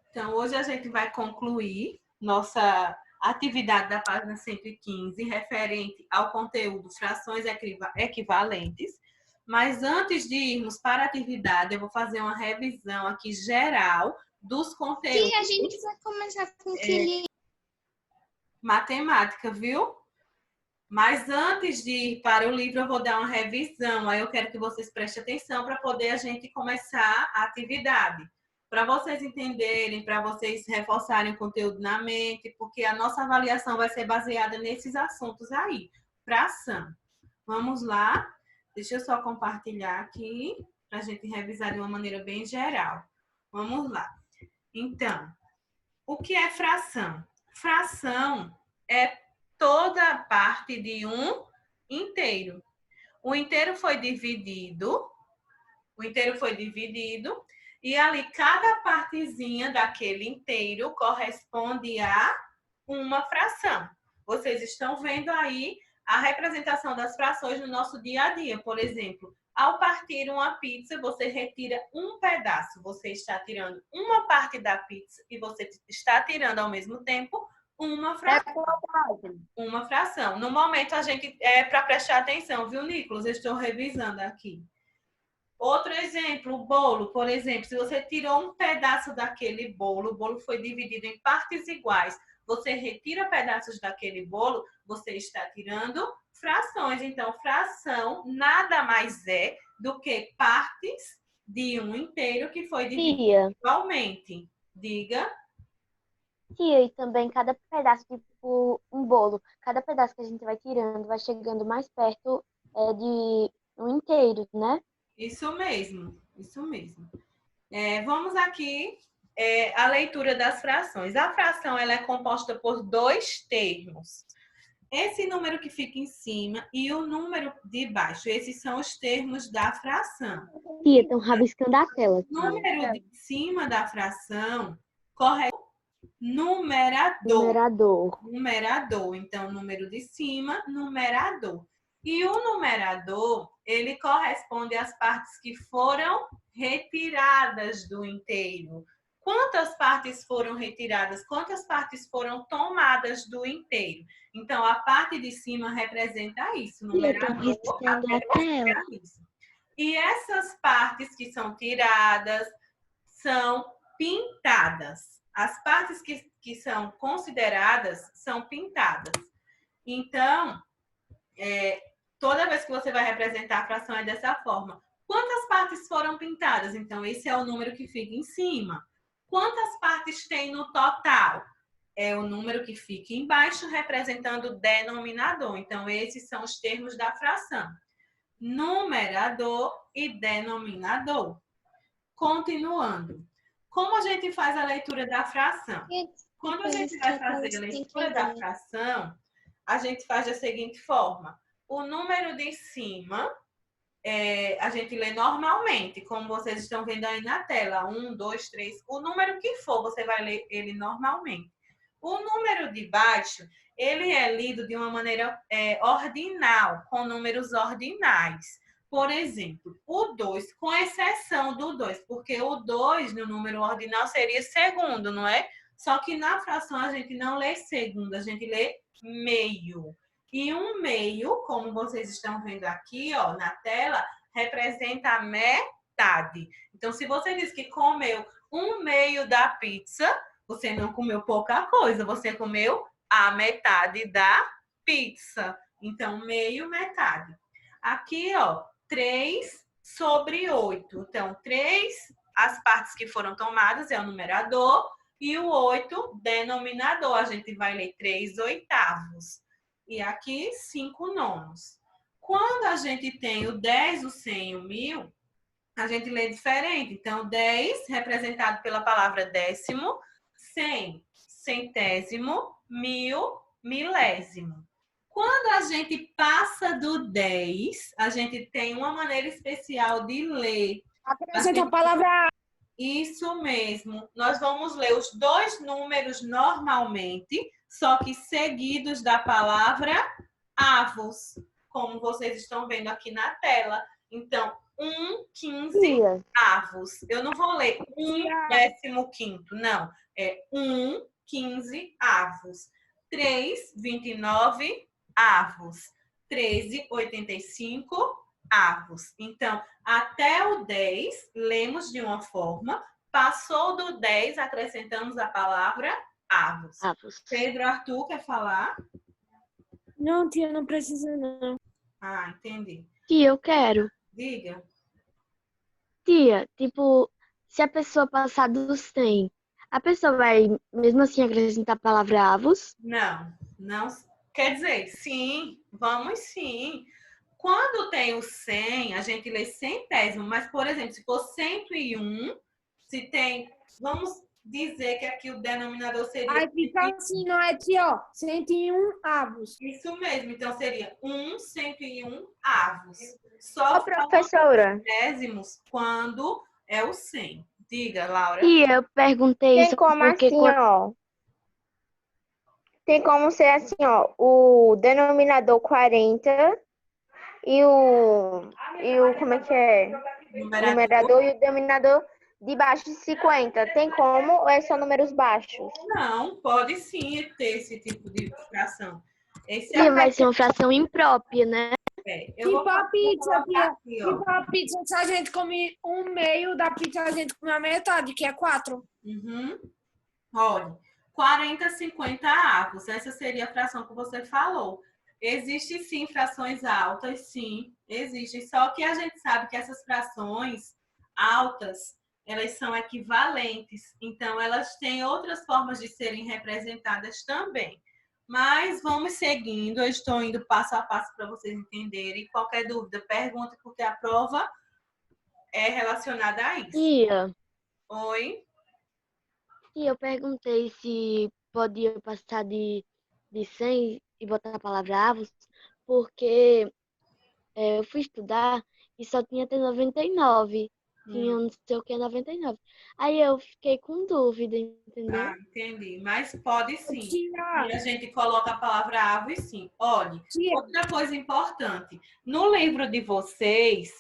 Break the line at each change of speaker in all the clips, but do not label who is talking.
Então, hoje a gente vai concluir nossa atividade da página 115, referente ao conteúdo frações equivalentes. Mas antes de irmos para a atividade, eu vou fazer uma revisão aqui geral dos conteúdos.
Sim, a gente vai começar com que
matemática, viu? Mas antes de ir para o livro, eu vou dar uma revisão. Aí eu quero que vocês prestem atenção para poder a gente começar a atividade. Para vocês entenderem, para vocês reforçarem o conteúdo na mente, porque a nossa avaliação vai ser baseada nesses assuntos aí. Fração. Vamos lá. Deixa eu só compartilhar aqui para a gente revisar de uma maneira bem geral. Vamos lá. Então, o que é fração? Fração é toda a parte de um inteiro. O inteiro foi dividido e ali cada partezinha daquele inteiro corresponde a uma fração. Vocês estão vendo aí a representação das frações no nosso dia a dia. Por exemplo, ao partir uma pizza, você retira um pedaço. Você está tirando uma parte da pizza e você está tirando ao mesmo tempo uma fração. Uma fração. No momento, a gente para prestar atenção, viu, Nicolas? Eu estou revisando aqui. Outro exemplo, o bolo, por exemplo, se você tirou um pedaço daquele bolo, o bolo foi dividido em partes iguais, você retira pedaços daquele bolo, você está tirando frações. Então, fração nada mais é do que partes de um inteiro que foi dividido igualmente. Diga.
Tia, e também cada pedaço, tipo um bolo, cada pedaço que a gente vai tirando vai chegando mais perto de um inteiro, né?
Isso mesmo, isso mesmo. Vamos aqui a leitura das frações. A fração ela é composta por dois termos. Esse número que fica em cima e o número de baixo. Esses são os termos da fração.
Tia, estão rabiscando a tela.
O número de cima da fração corre numerador. Numerador. Então, número de cima, numerador. E o numerador, ele corresponde às partes que foram retiradas do inteiro. Quantas partes foram retiradas? Quantas partes foram tomadas do inteiro? Então, a parte de cima representa isso. Numerador, isso. E essas partes que são tiradas são pintadas. As partes que são consideradas são pintadas. Então, toda vez que você vai representar a fração é dessa forma. Quantas partes foram pintadas? Então, esse é o número que fica em cima. Quantas partes tem no total? É o número que fica embaixo, representando o denominador. Então, esses são os termos da fração. Numerador e denominador. Continuando. Como a gente faz a leitura da fração? Quando a gente vai fazer a leitura da fração, a gente faz da seguinte forma. O número de cima, a gente lê normalmente, como vocês estão vendo aí na tela. 1, 2, 3. O número que for, você vai ler ele normalmente. O número de baixo, ele é lido de uma maneira ordinal, com números ordinais. Por exemplo, o 2, com exceção do 2, porque o 2 no número ordinal seria segundo, não é? Só que na fração a gente não lê segundo, a gente lê meio. E um meio, como vocês estão vendo aqui, ó, na tela, representa a metade. Então, se você diz que comeu um meio da pizza, você não comeu pouca coisa, você comeu a metade da pizza. Então, meio, metade. Aqui, ó, 3 sobre 8. Então, 3, as partes que foram tomadas é o numerador, e o 8, denominador. A gente vai ler 3 oitavos. E aqui, 5 nonos. Quando a gente tem o 10, o 100 e o 1000, a gente lê diferente. Então, 10, representado pela palavra décimo, 100, centésimo, 1000, milésimo. Quando a gente passa do 10, a gente tem uma maneira especial de ler.
Apresenta a palavra.
Isso mesmo. Nós vamos ler os dois números normalmente, só que seguidos da palavra avos, como vocês estão vendo aqui na tela. Então, 1/15
Tia,
avos. Eu não vou ler 1/15, não. É 1/15 avos. 3,29 avos. 13,85 avos. Então, até o 10, lemos de uma forma. Passou do 10, acrescentamos a palavra avos.
avos.
Pedro Arthur, quer falar?
Não, tia, não precisa não.
Ah, entendi.
Tia, eu quero.
Diga.
Tia, tipo, se a pessoa passar dos 100, a pessoa vai mesmo assim acrescentar a palavra avos?
Não, não. Quer dizer, sim, vamos sim. Quando tem o 100, a gente lê centésimo, mas, por exemplo, se for 101, se tem, vamos dizer que aqui o denominador seria
Aí fica assim, não é, tia, ó, 101 avos.
isso mesmo, então seria 1/101 avos.
Ô,
Só
professora,
décimos quando é o 100. Diga, Laura.
tia, eu perguntei
Tem
isso
como
porque
assim, ó. Tem como ser assim, ó. O denominador 40 e o como é que é? O numerador e o denominador de baixo de 50. Tem como ou é só números baixos?
Não, pode sim ter esse tipo de fração. Esse
tia, vai ser uma fração imprópria, né?
eu vou
Tipo a pizza,
colocar
tia.
aqui, ó.
Tipo a pizza, se a gente come um meio da pizza, a gente come a metade, que é 4.
Uhum. Olha, 40, 50 avos. Essa seria a fração que você falou. Existem sim frações altas, sim, existem. Só que a gente sabe que essas frações altas, elas são equivalentes. Então, elas têm outras formas de serem representadas também. Mas vamos seguindo. Eu estou indo passo a passo para vocês entenderem. Qualquer dúvida, pergunte, porque a prova é relacionada a isso.
Tia,
Oi?
eu perguntei se podia passar de 100 e botar a palavra avos, porque eu fui estudar e só tinha até 99. Tinha não sei o que 99. Aí eu fiquei com dúvida, entendeu?
Ah, entendi. Mas pode sim.
Tia,
E a gente coloca a palavra ave, sim. Olha,
tia,
outra coisa importante. No livro de vocês,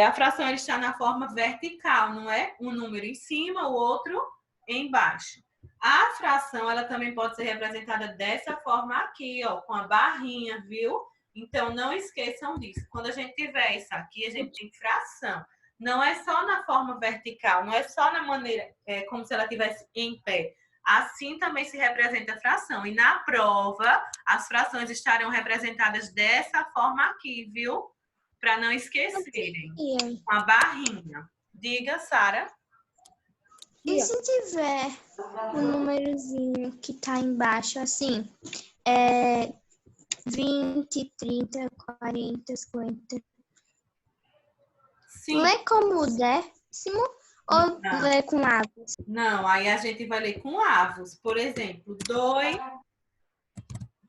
a fração ela está na forma vertical, não é? Um número em cima, o outro embaixo. A fração, ela também pode ser representada dessa forma aqui, ó, com a barrinha, viu? Então, não esqueçam disso. Quando a gente tiver isso aqui, a gente tem fração. Não é só na forma vertical, não é só na maneira, como se ela estivesse em pé. Assim também se representa a fração. E na prova, as frações estarão representadas dessa forma aqui, viu? Para não esquecerem. Com a barrinha. Diga, Sara.
tia.
E se tiver o númerozinho que tá embaixo, assim, 20, 30, 40, 50.
Sim.
Lê como décimo ou
Não.
lê com avos?
Não, aí a gente vai ler com avos. Por exemplo, 2,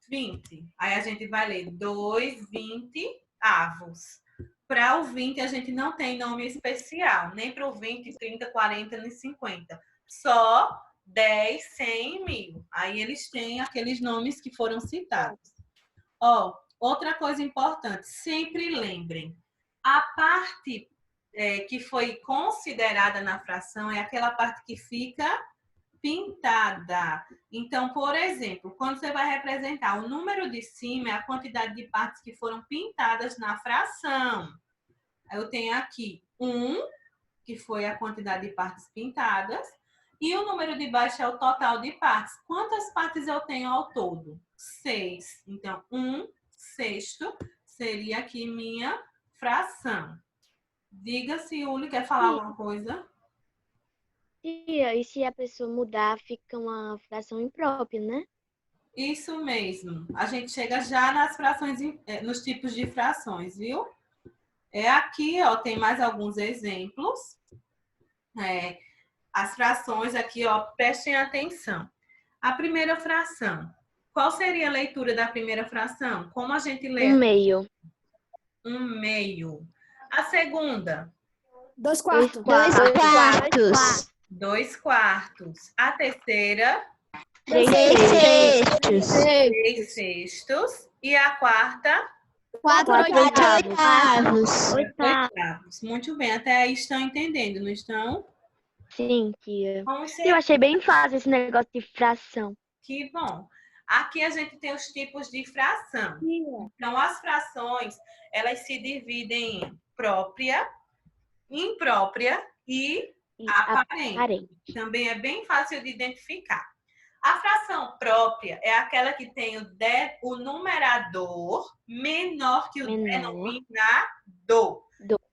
20. Aí a gente vai ler 2, 20 avos. Para o 20, a gente não tem nome especial. Nem para o 20, 30, 40, nem 50. Só 10, 100 e 1000. Aí eles têm aqueles nomes que foram citados. Ó, outra coisa importante. Sempre lembrem. A parte que foi considerada na fração é aquela parte que fica pintada. Então, por exemplo, quando você vai representar o número de cima, é a quantidade de partes que foram pintadas na fração. Eu tenho aqui 1, que foi a quantidade de partes pintadas, e o número de baixo é o total de partes. Quantas partes eu tenho ao todo? 6. Então, 1/6 seria aqui minha fração. Diga se Uli quer falar alguma coisa.
Tia, e se a pessoa mudar, fica uma fração imprópria, né?
Isso mesmo. A gente chega já nas frações, nos tipos de frações, viu? Aqui, ó, tem mais alguns exemplos. As frações aqui, ó, prestem atenção. A primeira fração. Qual seria a leitura da primeira fração? Como a gente lê?
1/2.
1/2. A segunda?
2 quartos.
2 quartos.
2/4. A terceira?
3/6.
3/6. E a quarta?
4 oitavos.
Oitavos. Muito bem, até aí estão entendendo, não estão?
Sim, tia.
Vamos
Eu
ser...
achei bem fácil esse negócio de fração.
Que bom. Aqui a gente tem os tipos de fração. Então, as frações, elas se dividem em própria, imprópria e aparente. Também é bem fácil de identificar. A fração própria é aquela que tem o numerador menor que o denominador.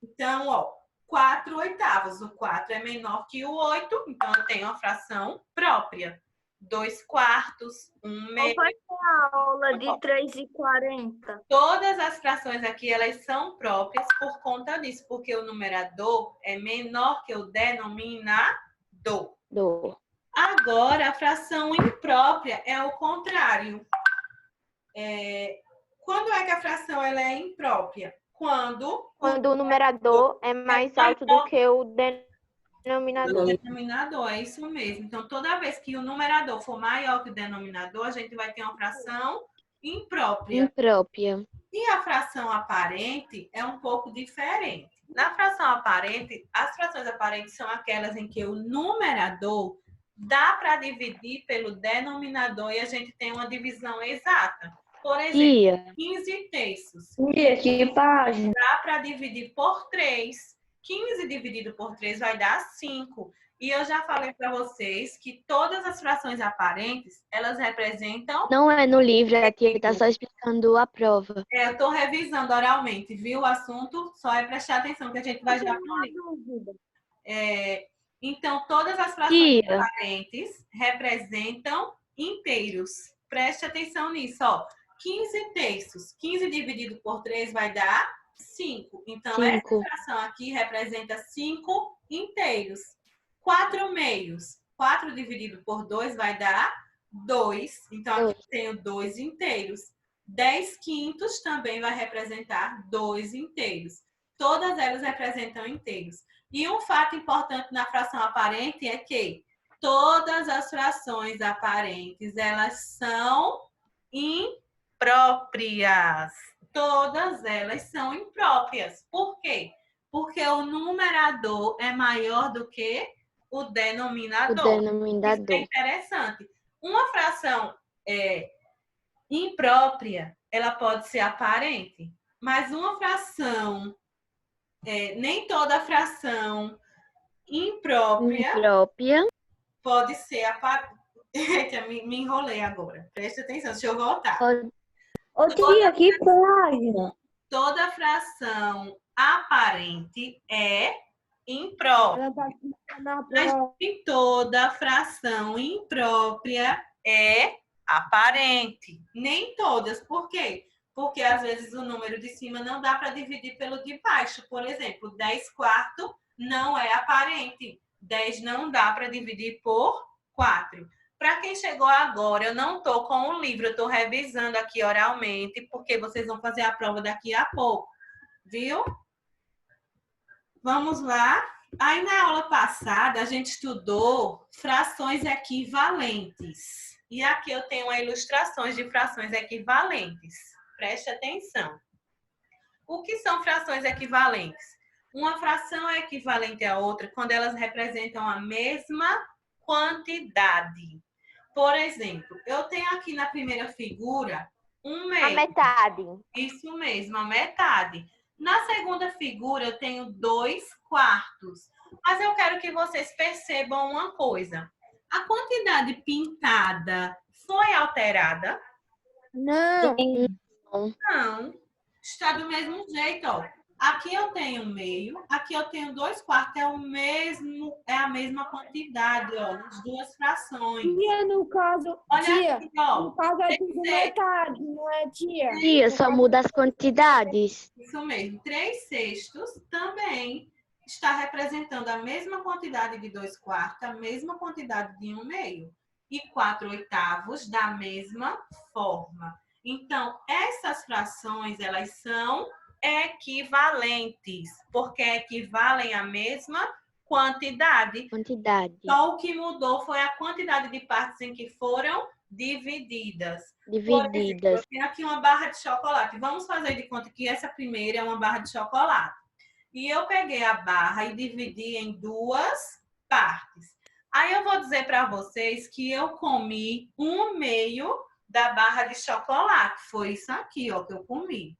Então, ó, 4 oitavos. O 4 é menor que o 8, então eu tenho a fração própria. 2 quartos, 1 meio.
Qual foi a aula de 3,40?
Todas as frações aqui, elas são próprias por conta disso, porque o numerador é menor que o denominador. Agora, a fração imprópria é o contrário. Quando é que a fração ela é imprópria? Quando
o numerador é mais alto do que o denominador.
O denominador, é isso mesmo. Então, toda vez que o numerador for maior que o denominador, a gente vai ter uma fração imprópria. E a fração aparente é um pouco diferente. Na fração aparente, as frações aparentes são aquelas em que o numerador dá para dividir pelo denominador e a gente tem uma divisão exata. Por exemplo, 15 terços.
Que página?
Dá para dividir por 3. 15 dividido por 3 vai dar 5. E eu já falei para vocês que todas as frações aparentes, elas representam...
Não é no livro, a tia está só explicando a prova.
Eu estou revisando oralmente, viu? O assunto só é prestar atenção que a gente vai já para o livro. Então, todas as frações aparentes representam inteiros. Preste atenção nisso, ó. 15 terços. 15 dividido por 3 vai dar 5. Então, essa fração aqui representa 5 inteiros. 4 meios. 4 dividido por 2 vai dar 2. Então, aqui eu tenho 2 inteiros. 10 quintos também vai representar 2 inteiros. Todas elas representam inteiros. E um fato importante na fração aparente é que todas as frações aparentes, elas são impróprias. Todas elas são impróprias. Por quê? Porque o numerador é maior do que o denominador. Isso é interessante. Uma fração imprópria, ela pode ser aparente, mas uma fração, nem toda fração imprópria pode ser aparente. Me enrolei agora. Preste atenção, deixa eu voltar.
Ô tia, que página?
Toda fração aparente é imprópria. Mas nem toda fração imprópria é aparente. Nem todas. Por quê? Porque às vezes o número de cima não dá para dividir pelo de baixo. Por exemplo, 10 quartos não é aparente. 10 não dá para dividir por 4. Para quem chegou agora, eu não estou com o livro, eu estou revisando aqui oralmente, porque vocês vão fazer a prova daqui a pouco. Viu? Vamos lá. Aí na aula passada, a gente estudou frações equivalentes. E aqui eu tenho ilustrações de frações equivalentes. Preste atenção. O que são frações equivalentes? Uma fração é equivalente à outra quando elas representam a mesma quantidade. Por exemplo, eu tenho aqui na primeira figura 1 meio.
A metade.
Isso mesmo, a metade. Na segunda figura, eu tenho 2 quartos. Mas eu quero que vocês percebam uma coisa. A quantidade pintada foi alterada?
Não.
Não. Está do mesmo jeito, ó. Aqui eu tenho meio, aqui eu tenho 2 quartos, é a mesma quantidade, ó, nas duas frações.
Tia, no caso,
Olha
tia,
aqui, ó.
no caso é tudo metade, não é, tia?
Tia, só muda as quantidades.
Isso mesmo. 3 sextos também está representando a mesma quantidade de 2 quartos, a mesma quantidade de 1 meio. E 4 oitavos da mesma forma. Então, essas frações, elas são equivalentes, porque equivalem à mesma quantidade. Só o que mudou foi a quantidade de partes em que foram divididas. Por exemplo,
Divididas.
eu tenho aqui uma barra de chocolate. Vamos fazer de conta que essa primeira é uma barra de chocolate. E eu peguei a barra e dividi em duas partes. Aí eu vou dizer para vocês que eu comi 1/2 da barra de chocolate. Foi isso aqui, ó, que eu comi.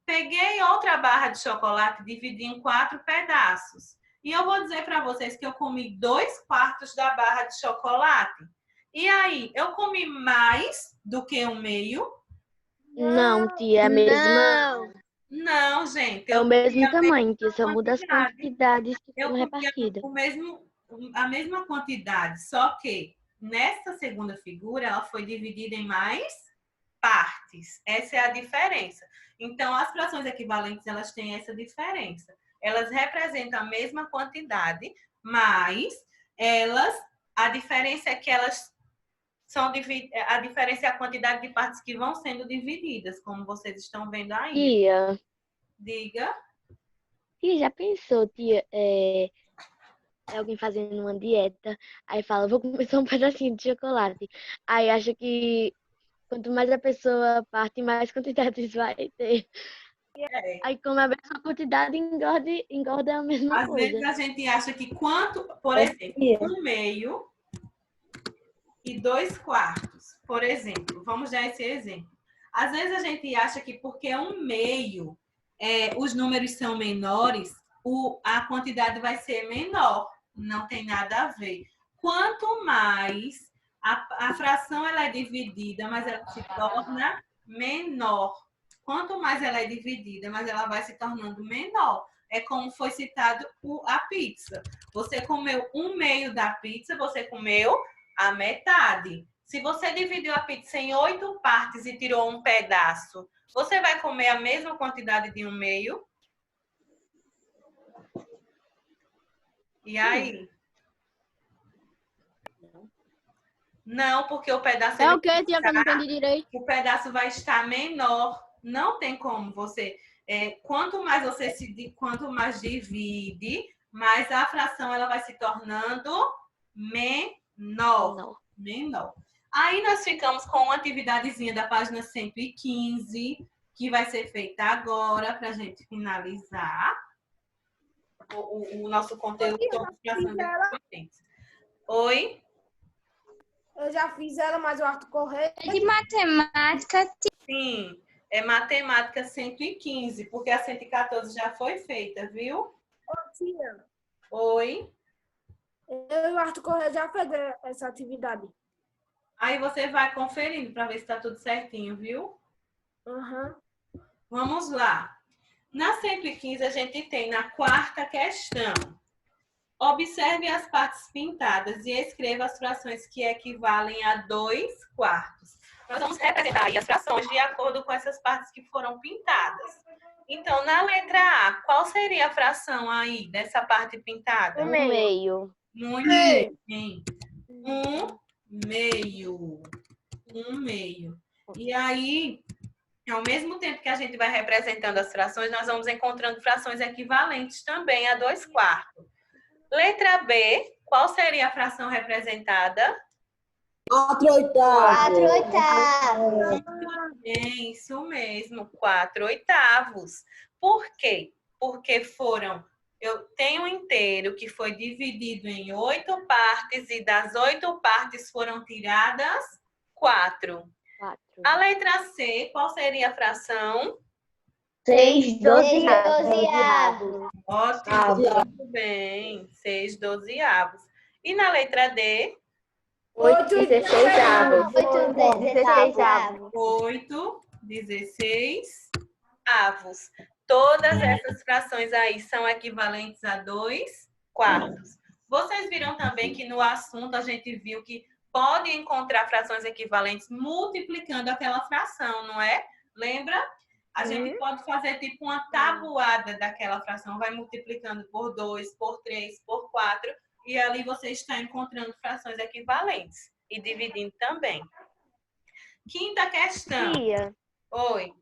Peguei outra barra de chocolate e dividi em 4 pedaços. E eu vou dizer para vocês que eu comi 2/4 da barra de chocolate. E aí, eu comi mais do que 1/2?
Não, tia, é a mesma.
Não, gente.
É o
Eu comi
mesmo
a
tamanho, tia, só muda as
quantidade.
quantidades que
Eu
foram
comi
repartidas.
a mesma quantidade, só que nesta segunda figura ela foi dividida em mais partes. Essa é a diferença. Então, as frações equivalentes, elas têm essa diferença. Elas representam a mesma quantidade, mas a diferença é que elas a diferença é a quantidade de partes que vão sendo divididas, como vocês estão vendo aí.
Tia,
Diga.
já pensou, tia, alguém fazendo uma dieta, aí fala, vou comer só um pedacinho de chocolate. Aí acha que quanto mais a pessoa parte, mais quantidades vai ter. Aí come a mesma quantidade, engorda a mesma
Às
coisa.
vezes a gente acha que por
Ô,
exemplo,
tia.
1/2 e 2/4, por exemplo. Vamos dar esse exemplo. Às vezes a gente acha que porque 1/2 os números são menores, a quantidade vai ser menor. Não tem nada a ver. Quanto mais a fração ela é dividida, mas ela se torna menor. Quanto mais ela é dividida, mais ela vai se tornando menor. É como foi citado a pizza. Você comeu 1/2 da pizza, você comeu a metade. Se você dividiu a pizza em 8 partes e tirou um pedaço, você vai comer a mesma quantidade de 1/2? E aí? Não, porque o pedaço
É o quê, tia, que eu não entendi direito?
o pedaço vai estar menor. Não tem como você. Quanto mais divide, mais a fração ela vai se tornando menor. Aí nós ficamos com uma atividadezinha da página 115, que vai ser feita agora para a gente finalizar o nosso conteúdo sobre frações equivalentes. Oi?
Eu já fiz ela, mas o Arthur Correia.
De matemática,
Sim, é matemática 115, porque a 114 já foi feita, viu?
Tia,
Oi?
eu e o Arthur Correia já fez essa atividade.
Aí você vai conferindo para ver se está tudo certinho, viu?
Uhum.
Vamos lá. Na 115, a gente tem na quarta questão. Observe as partes pintadas e escreva as frações que equivalem a 2/4. Nós vamos representar aí as frações de acordo com essas partes que foram pintadas. Então, na letra A, qual seria a fração aí dessa parte pintada?
1/2.
Muito bem. 1/2. 1/2. E aí, ao mesmo tempo que a gente vai representando as frações, nós vamos encontrando frações equivalentes também a 2/4. Letra B, qual seria a fração representada?
4/8.
É isso mesmo, 4/8. Por quê? Porque eu tenho um inteiro que foi dividido em 8 partes e das 8 partes foram tiradas 4. A letra C, qual seria a fração?
6/12.
Ótimo, muito bem, 6/12. E na letra D?
8/16.
8/16. Todas essas frações aí são equivalentes a 2/4. Vocês viram também que no assunto a gente viu que pode encontrar frações equivalentes multiplicando aquela fração, não é? Lembra? A gente pode fazer tipo uma tabuada daquela fração, vai multiplicando por 2, por 3, por 4, e ali você está encontrando frações equivalentes e dividindo também. Quinta questão.
Tia,
Oi.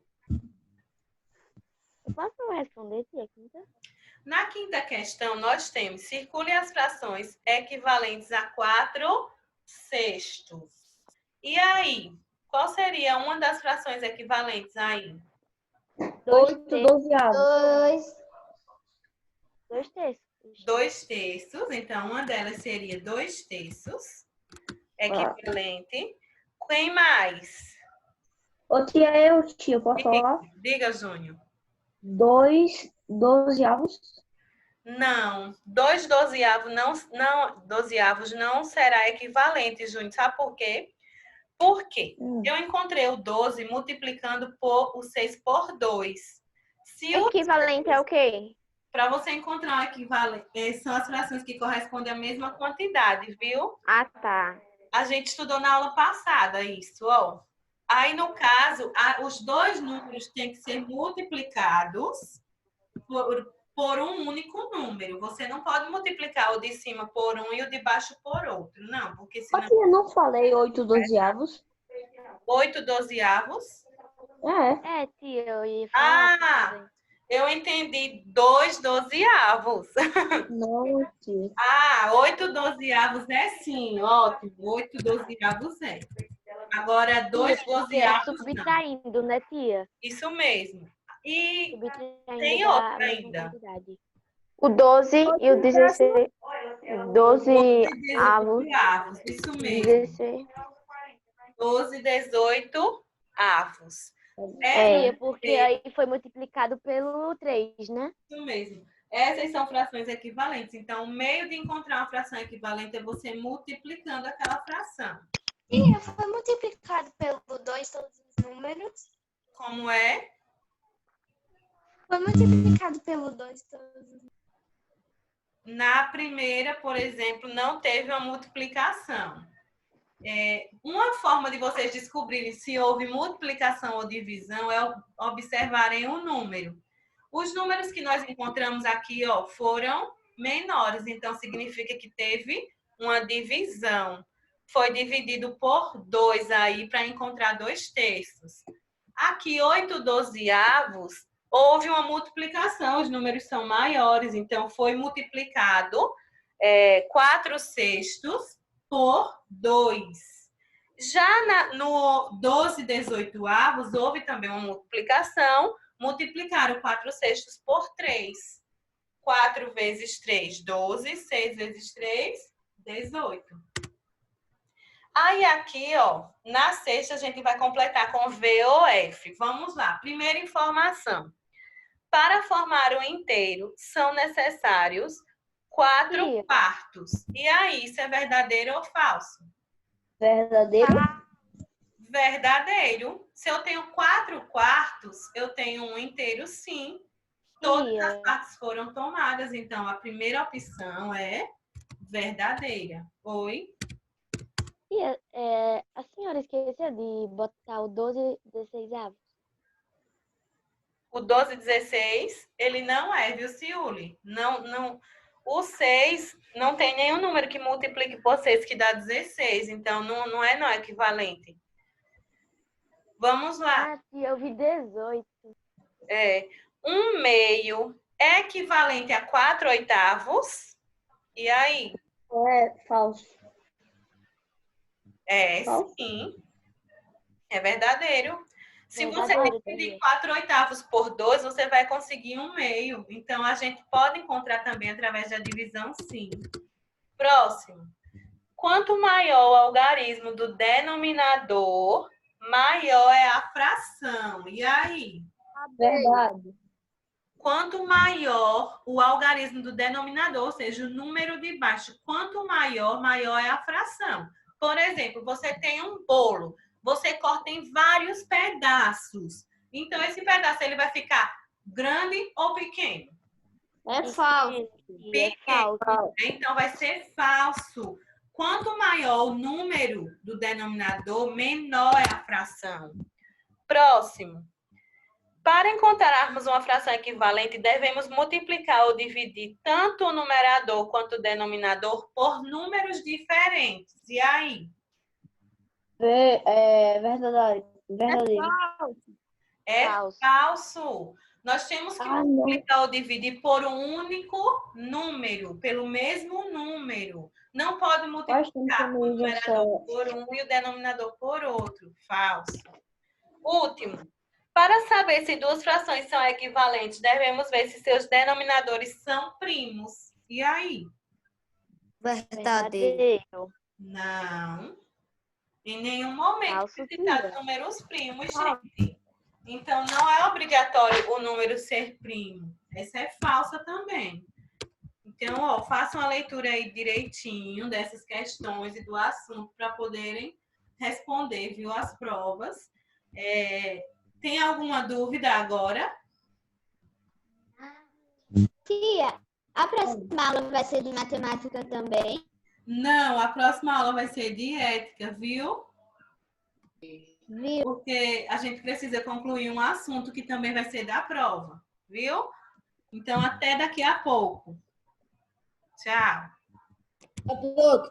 eu posso responder, tia? Quinta?
Na quinta questão, nós temos circule as frações equivalentes a 4/6. E aí, qual seria uma das frações equivalentes aí?
2 terços.
2.
2 terços.
2 terços. Então, uma delas seria 2 terços. Equivalente. Quem mais?
Ô, tia, posso falar?
Diga, Júnior.
2 dozeavos.
Não, 2 dozeavos não será equivalente, Júnior. Sabe por quê? Porque eu encontrei o 12 multiplicando o 6 por 2. Se o
Equivalente é o quê?
Para você encontrar o equivalente, são as frações que correspondem à mesma quantidade, viu?
Ah, tá.
A gente estudou na aula passada isso, ó. Aí, no caso, os dois números têm que ser multiplicados por um único número. Você não pode multiplicar o de cima por um e o de baixo por outro. Não, porque
Ô,
senão...
tia, não falei 8 dozeavos?
8 dozeavos?
É.
Tia, eu ia falar.
Ah, eu entendi 2 dozeavos.
Não, tia.
8 dozeavos é sim, ótimo. 8 dozeavos é. Agora, 2
É
dozeavos não.
subtraindo, né, tia?
Isso mesmo. E
Subtraindo
tem
da
outra
mesma
ainda.
quantidade.
O 12 e o 16. 12 avos.
Avos, isso mesmo.
16.
12, 18 avos.
Tia, porque aí foi multiplicado pelo 3, né?
Isso mesmo. Essas são frações equivalentes. Então, o meio de encontrar uma fração equivalente é você multiplicando aquela fração.
Tia, foi multiplicado pelo 2 todos os números?
Como é?
Foi multiplicado pelo 2 todos os números.
Na primeira, por exemplo, não teve uma multiplicação. Uma forma de vocês descobrirem se houve multiplicação ou divisão é observarem o número. Os números que nós encontramos aqui, ó, foram menores, então significa que teve uma divisão. Foi dividido por 2 aí para encontrar 2 terços. Aqui, 8 dozeavos, houve uma multiplicação, os números são maiores, então foi multiplicado 4 sextos por 2. Já no 12 dezoitoavos, houve também uma multiplicação, multiplicaram 4 sextos por 3. 4 vezes 3, 12. 6 vezes 3, 18. Aí aqui, ó, na sexta a gente vai completar com V ou F. Vamos lá. Primeira informação. Para formar um inteiro, são necessários 4 quartos. E aí, isso é verdadeiro ou falso?
Verdadeiro?
Verdadeiro. Se eu tenho 4 quartos, eu tenho um inteiro, sim. Todas as partes foram tomadas. Então, a primeira opção é verdadeira. Oi?
Tia, a senhora esqueceu de botar o 12 16avos?
O 12, 16, ele não é, viu, Ciuli? Não. O 6 não tem nenhum número que multiplique por 6 que dá 16. Então, não é equivalente. Vamos lá.
Ah, tia, eu vi 18.
1 meio é equivalente a 4 oitavos. E aí?
É falso. Falso?
Sim. É verdadeiro. Se você
Verdadeiro,
dividir
tia.
4 oitavos por 2, você vai conseguir 1 meio. Então, a gente pode encontrar também através da divisão, sim. Próximo. Quanto maior o algarismo do denominador, maior é a fração. E aí?
Verdade.
Quanto maior o algarismo do denominador, ou seja, o número de baixo, quanto maior, maior é a fração. Por exemplo, você tem um bolo, você corta em vários pedaços. Então, esse pedaço ele vai ficar grande ou pequeno?
É falso.
Pequeno. Então, vai ser falso. Quanto maior o número do denominador, menor é a fração. Próximo. Para encontrarmos uma fração equivalente, devemos multiplicar ou dividir tanto o numerador quanto o denominador por números diferentes. E aí?
Verdadeiro.
É
Falso.
falso. Nós temos que multiplicar ou dividir por um único número, pelo mesmo número. Não pode multiplicar o
também
numerador por um e o denominador por outro. Falso. Último. Para saber se duas frações são equivalentes, devemos ver se seus denominadores são primos. E aí?
Verdadeiro.
Não. Em nenhum momento
Falso,
é citado
tia.
números primos, gente. Então, não é obrigatório o número ser primo. Essa é falsa também. Então, ó, façam a leitura aí direitinho dessas questões e do assunto para poderem responder, viu, as provas. Tem alguma dúvida agora?
Tia, a próxima aula vai ser de matemática também?
Não, a próxima aula vai ser de ética, viu?
Viu?
Porque a gente precisa concluir um assunto que também vai ser da prova, viu? Então, até daqui a pouco. Tchau.
Até logo.